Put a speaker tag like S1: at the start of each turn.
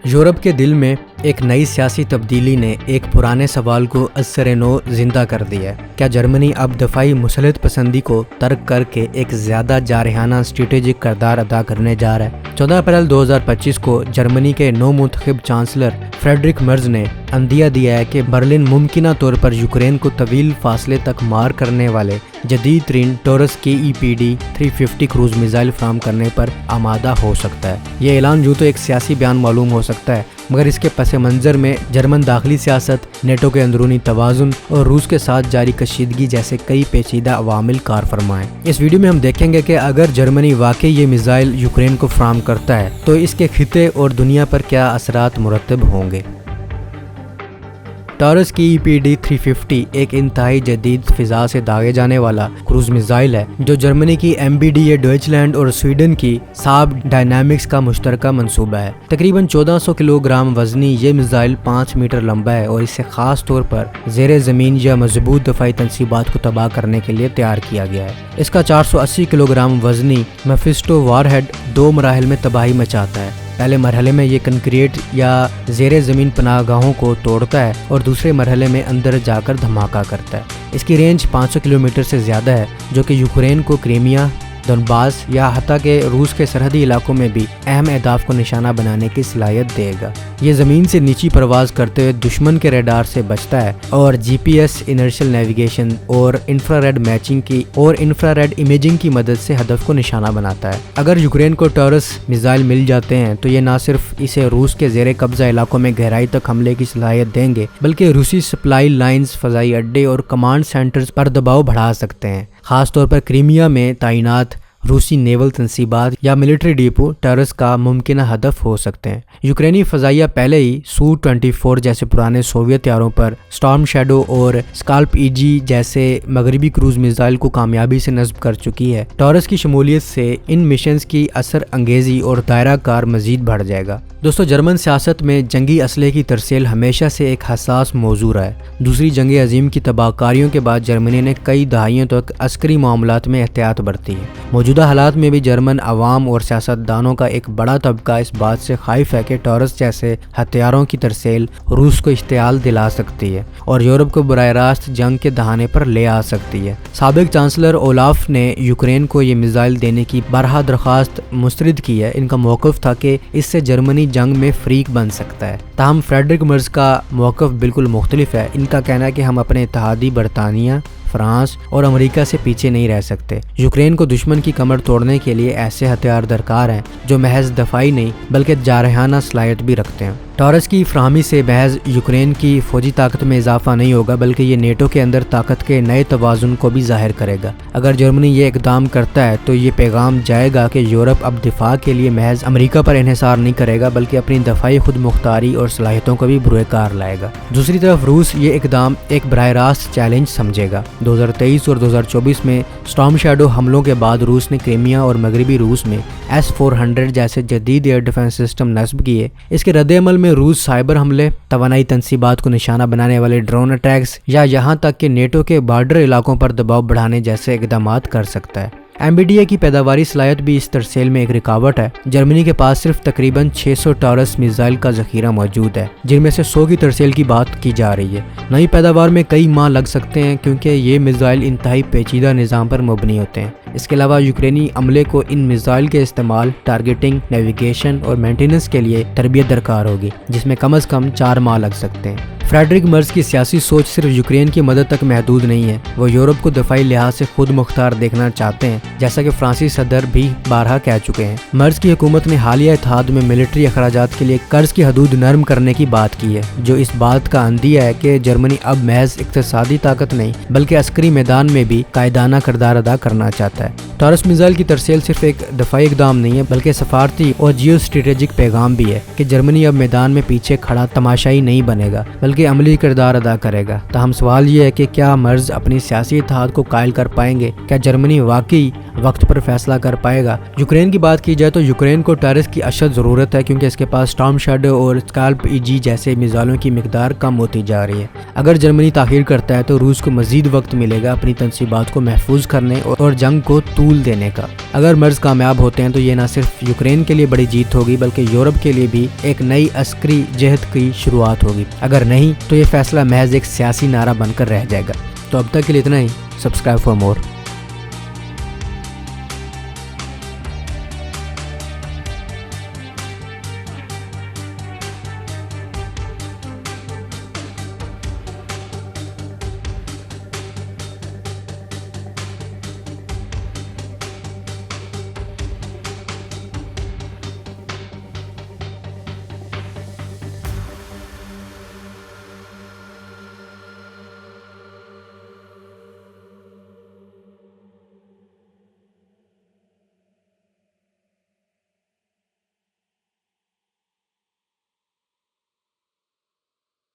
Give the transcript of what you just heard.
S1: Europe کے دل میں ایک نئی سیاسی تبدیلی نے ایک پرانے سوال کو ازسر نو زندہ کر دیا ہے۔ کیا جرمنی اب دفاعی مسلط پسندی کو ترک کر کے ایک زیادہ جارحانہ اسٹریٹجک کردار ادا کرنے جا رہا ہے؟ 14 اپریل 2025 کو جرمنی کے نو منتخب چانسلر فریڈرک مرز نے عندیہ دیا ہے کہ برلن ممکنہ طور پر یوکرین کو طویل فاصلے تک مار کرنے والے جدید ترین ٹورس KEPD 350 کروز میزائل فراہم کرنے پر آمادہ ہو سکتا ہے۔ یہ اعلان یوں تو ایک سیاسی بیان معلوم ہو سکتا ہے، مگر اس کے پس منظر میں جرمن داخلی سیاست، نیٹو کے اندرونی توازن اور روس کے ساتھ جاری کشیدگی جیسے کئی پیچیدہ عوامل کار فرما ہیں۔ اس ویڈیو میں ہم دیکھیں گے کہ اگر جرمنی واقعی یہ میزائل یوکرین کو فراہم کرتا ہے تو اس کے خطے اور دنیا پر کیا اثرات مرتب ہوں گے۔ ٹورس KEPD 350 ایک انتہائی جدید فضا سے داغے جانے والا کروز میزائل ہے جو جرمنی کی MBDA ڈوئچلینڈ اور سویڈن کی ساب ڈائنامکس کا مشترکہ منصوبہ ہے۔ تقریباً 1400 کلو گرام وزنی یہ میزائل 5 میٹر لمبا ہے اور اسے خاص طور پر زیر زمین یا مضبوط دفاعی تنصیبات کو تباہ کرنے کے لیے تیار کیا گیا ہے۔ اس کا 480 کلو گرام وزنی میفسٹو وار ہیڈ 2 مراحل میں تباہی مچاتا ہے۔ پہلے مرحلے میں یہ کنکریٹ یا زیر زمین پناہ گاہوں کو توڑتا ہے اور دوسرے مرحلے میں اندر جا کر دھماکہ کرتا ہے۔ اس کی رینج 500 کلومیٹر سے زیادہ ہے، جو کہ یوکرین کو کرائمیا، دونباس یا حتیٰ کہ روس کے سرحدی علاقوں میں بھی اہم اہداف کو نشانہ بنانے کی صلاحیت دے گا۔ یہ زمین سے نیچی پرواز کرتے ہوئے دشمن کے ریڈار سے بچتا ہے اور GPS انرشل نیویگیشن اور انفراریڈ میچنگ کی اور انفراریڈ امیجنگ کی مدد سے ہدف کو نشانہ بناتا ہے۔ اگر یوکرین کو ٹورس میزائل مل جاتے ہیں تو یہ نہ صرف اسے روس کے زیر قبضہ علاقوں میں گہرائی تک حملے کی صلاحیت دیں گے، بلکہ روسی سپلائی لائنز، فضائی اڈے اور کمانڈ سینٹرز پر دباؤ بڑھا سکتے ہیں۔ خاص طور پر کرائمیا میں تعینات روسی نیول تنصیبات یا ملٹری ڈیپو ٹورس کا ممکنہ ہدف ہو سکتے ہیں۔ یوکرینی فضائیہ پہلے ہی سو-24 جیسے پرانے سوویت طیاروں پر اسٹارم شیڈو اور اسکالپ EG جیسے مغربی کروز میزائل کو کامیابی سے نصب کر چکی ہے۔ ٹورس کی شمولیت سے ان مشنز کی اثر انگیزی اور دائرہ کار مزید بڑھ جائے گا۔ دوستو، جرمن سیاست میں جنگی اسلحے کی ترسیل ہمیشہ سے ایک حساس موضوع رہا ہے۔ دوسری جنگ عظیم کی تباہ کاریوں کے بعد جرمنی نے کئی دہائیوں تک عسکری معاملات میں احتیاط برتی ہے۔ موجودہ حالات میں بھی جرمن عوام اور سیاستدانوں کا ایک بڑا طبقہ اس بات سے خائف ہے کہ ٹورس جیسے ہتھیاروں کی ترسیل روس کو اشتعال دلا سکتی ہے اور یورپ کو براہ راست جنگ کے دہانے پر لے آ سکتی ہے۔ سابق چانسلر اولاف نے یوکرین کو یہ میزائل دینے کی بارہا درخواست مسترد کی ہے۔ ان کا موقف تھا کہ اس سے جرمنی جنگ میں فریق بن سکتا ہے، تاہم فریڈرک مرز کا موقف بالکل مختلف ہے۔ ان کا کہنا ہے کہ ہم اپنے اتحادی برطانیہ، فرانس اور امریکہ سے پیچھے نہیں رہ سکتے۔ یوکرین کو دشمن کی کمر توڑنے کے لیے ایسے ہتھیار درکار ہیں جو محض دفاعی نہیں بلکہ جارحانہ صلاحیت بھی رکھتے ہیں۔ ٹورس کی فراہمی سے محض یوکرین کی فوجی طاقت میں اضافہ نہیں ہوگا بلکہ یہ نیٹو کے اندر طاقت کے نئے توازن کو بھی ظاہر کرے گا۔ اگر جرمنی یہ اقدام کرتا ہے تو یہ پیغام جائے گا کہ یورپ اب دفاع کے لیے محض امریکہ پر انحصار نہیں کرے گا بلکہ اپنی دفاعی خود مختاری اور صلاحیتوں کو بھی بروئے کار لائے گا۔ دوسری طرف روس یہ اقدام ایک براہ راست چیلنج سمجھے گا۔ 2023 اور 2024 میں اسٹارم شیڈو حملوں کے بعد روس نے کرائمیا اور مغربی روس میں S-400 جیسے جدید ایئر ڈیفنس سسٹم نصب کیے۔ اس کے رد عمل میں روس سائبر حملے، توانائی تنصیبات کو نشانہ بنانے والے ڈرون اٹیکس یا یہاں تک کہ نیٹو کے بارڈر علاقوں پر دباؤ بڑھانے جیسے اقدامات کر سکتا ہے۔ MBDA کی پیداواری صلاحیت بھی اس ترسیل میں ایک رکاوٹ ہے۔ جرمنی کے پاس صرف تقریباً 600 ٹورس میزائل کا ذخیرہ موجود ہے، جن میں سے 100 کی ترسیل کی بات کی جا رہی ہے۔ نئی پیداوار میں کئی ماہ لگ سکتے ہیں کیونکہ یہ میزائل انتہائی پیچیدہ نظام پر مبنی ہوتے ہیں۔ اس کے علاوہ یوکرینی عملے کو ان میزائل کے استعمال، ٹارگیٹنگ، نیویگیشن اور مینٹیننس کے لیے تربیت درکار ہوگی، جس میں کم از کم 4 ماہ لگ سکتے ہیں۔ فریڈرک مرز کی سیاسی سوچ صرف یوکرین کی مدد تک محدود نہیں ہے، وہ یورپ کو دفاعی لحاظ سے خود مختار دیکھنا چاہتے ہیں، جیسا کہ فرانسیسی صدر بھی بارہا کہہ چکے ہیں۔ مرز کی حکومت نے حالیہ اتحاد میں ملٹری اخراجات کے لیے قرض کی حدود نرم کرنے کی بات کی ہے، جو اس بات کا عندیہ ہے کہ جرمنی اب محض اقتصادی طاقت نہیں بلکہ عسکری میدان میں بھی قائدانہ کردار ادا کرنا چاہتا ہے۔ ٹورس میزائل کی ترسیل صرف ایک دفاعی اقدام نہیں ہے بلکہ سفارتی اور جیو اسٹریٹجک پیغام بھی ہے کہ جرمنی اب میدان میں پیچھے کھڑا تماشائی نہیں بنے گا بلکہ عملی کردار ادا کرے گا۔ تاہم سوال یہ ہے کہ کیا مرز اپنی سیاسی اتحاد کو قائل کر پائیں گے؟ کیا جرمنی واقعی وقت پر فیصلہ کر پائے گا۔ یوکرین کی بات کی جائے تو یوکرین کو ٹیرس کی اشد ضرورت ہے، کیونکہ اس کے پاس اسٹارم شیڈو اور اسکالپ EG جیسے میزائلوں کی مقدار کم ہوتی جا رہی ہے۔ اگر جرمنی تاخیر کرتا ہے تو روس کو مزید وقت ملے گا اپنی تنصیبات کو محفوظ کرنے اور جنگ کو طول دینے کا۔ اگر مرز کامیاب ہوتے ہیں تو یہ نہ صرف یوکرین کے لیے بڑی جیت ہوگی بلکہ یورپ کے لیے بھی ایک نئی عسکری جہد کی شروعات ہوگی۔ اگر نہیں تو یہ فیصلہ محض ایک سیاسی نعرہ بن کر رہ جائے گا۔ تو اب تک کے لیے اتنا ہی۔ Subscribe for more.